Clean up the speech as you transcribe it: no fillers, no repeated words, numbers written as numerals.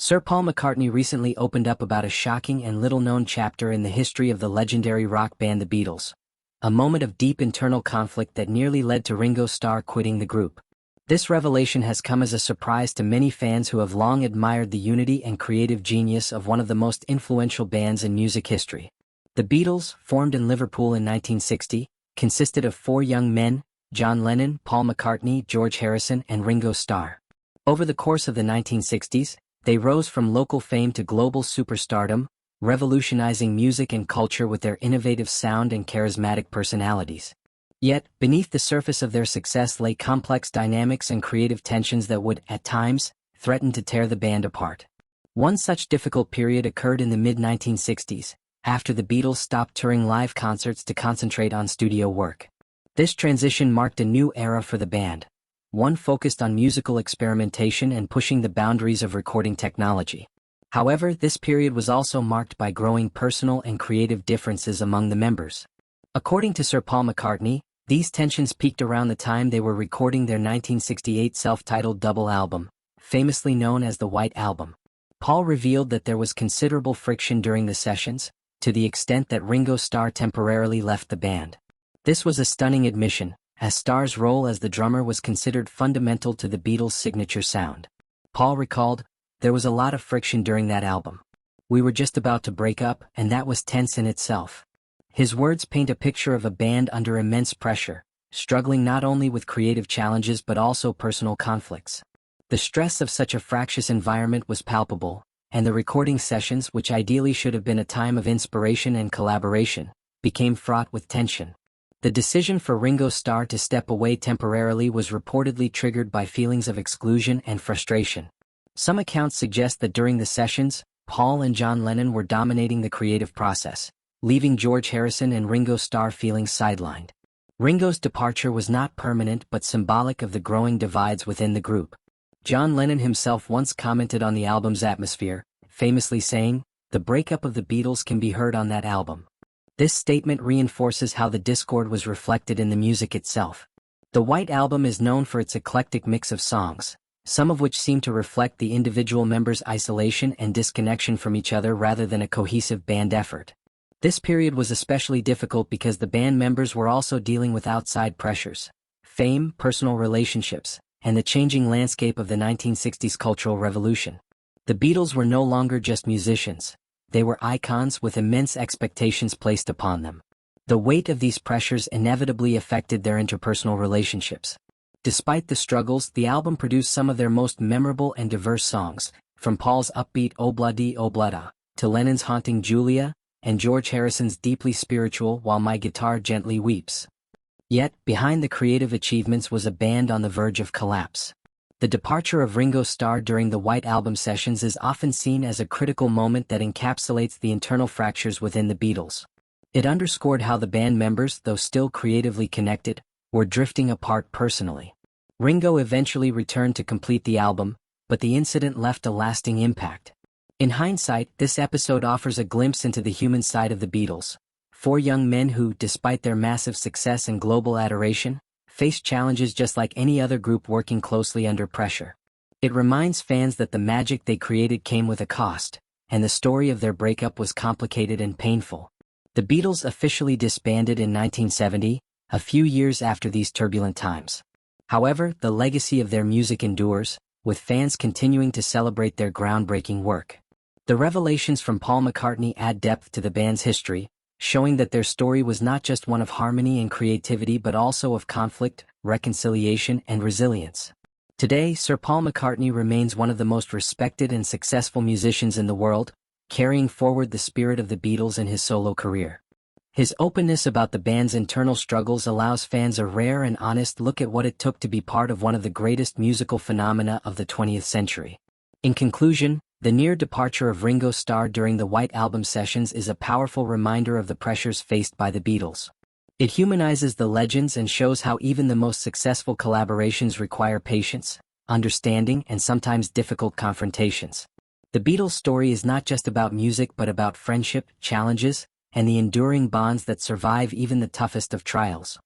Sir Paul McCartney recently opened up about a shocking and little-known chapter in the history of the legendary rock band The Beatles. A moment of deep internal conflict that nearly led to Ringo Starr quitting the group. This revelation has come as a surprise to many fans who have long admired the unity and creative genius of one of the most influential bands in music history. The Beatles, formed in Liverpool in 1960, consisted of four young men: John Lennon, Paul McCartney, George Harrison, and Ringo Starr. Over the course of the 1960s, they rose from local fame to global superstardom, revolutionizing music and culture with their innovative sound and charismatic personalities. Yet, beneath the surface of their success lay complex dynamics and creative tensions that would, at times, threaten to tear the band apart. One such difficult period occurred in the mid-1960s, after the Beatles stopped touring live concerts to concentrate on studio work. This transition marked a new era for the band, one focused on musical experimentation and pushing the boundaries of recording technology. However, this period was also marked by growing personal and creative differences among the members. According to Sir Paul McCartney, these tensions peaked around the time they were recording their 1968 self-titled double album, famously known as the White Album. Paul revealed that there was considerable friction during the sessions, to the extent that Ringo Starr temporarily left the band. This was a stunning admission, as Starr's role as the drummer was considered fundamental to the Beatles' signature sound. Paul recalled, "There was a lot of friction during that album. We were just about to break up, and that was tense in itself." His words paint a picture of a band under immense pressure, struggling not only with creative challenges but also personal conflicts. The stress of such a fractious environment was palpable, and the recording sessions, which ideally should have been a time of inspiration and collaboration, became fraught with tension. The decision for Ringo Starr to step away temporarily was reportedly triggered by feelings of exclusion and frustration. Some accounts suggest that during the sessions, Paul and John Lennon were dominating the creative process, leaving George Harrison and Ringo Starr feeling sidelined. Ringo's departure was not permanent but symbolic of the growing divides within the group. John Lennon himself once commented on the album's atmosphere, famously saying, "The breakup of the Beatles can be heard on that album." This statement reinforces how the discord was reflected in the music itself. The White Album is known for its eclectic mix of songs, some of which seem to reflect the individual members' isolation and disconnection from each other rather than a cohesive band effort. This period was especially difficult because the band members were also dealing with outside pressures, fame, personal relationships, and the changing landscape of the 1960s cultural revolution. The Beatles were no longer just musicians. They were icons with immense expectations placed upon them. The weight of these pressures inevitably affected their interpersonal relationships. Despite the struggles, the album produced some of their most memorable and diverse songs, from Paul's upbeat Obladi Oblada, to Lennon's haunting Julia, and George Harrison's deeply spiritual While My Guitar Gently Weeps. Yet, behind the creative achievements was a band on the verge of collapse. The departure of Ringo Starr during the White Album sessions is often seen as a critical moment that encapsulates the internal fractures within the Beatles. It underscored how the band members, though still creatively connected, were drifting apart personally. Ringo eventually returned to complete the album, but the incident left a lasting impact. In hindsight, this episode offers a glimpse into the human side of the Beatles. Four young men who, despite their massive success and global adoration, faced challenges just like any other group working closely under pressure. It reminds fans that the magic they created came with a cost, and the story of their breakup was complicated and painful. The Beatles officially disbanded in 1970, a few years after these turbulent times. However, the legacy of their music endures, with fans continuing to celebrate their groundbreaking work. The revelations from Paul McCartney add depth to the band's history, showing that their story was not just one of harmony and creativity but also of conflict, reconciliation, and resilience. Today, Sir Paul McCartney remains one of the most respected and successful musicians in the world, carrying forward the spirit of the Beatles in his solo career. His openness about the band's internal struggles allows fans a rare and honest look at what it took to be part of one of the greatest musical phenomena of the 20th century. In conclusion, the near departure of Ringo Starr during the White Album sessions is a powerful reminder of the pressures faced by the Beatles. It humanizes the legends and shows how even the most successful collaborations require patience, understanding, and sometimes difficult confrontations. The Beatles' story is not just about music but about friendship, challenges, and the enduring bonds that survive even the toughest of trials.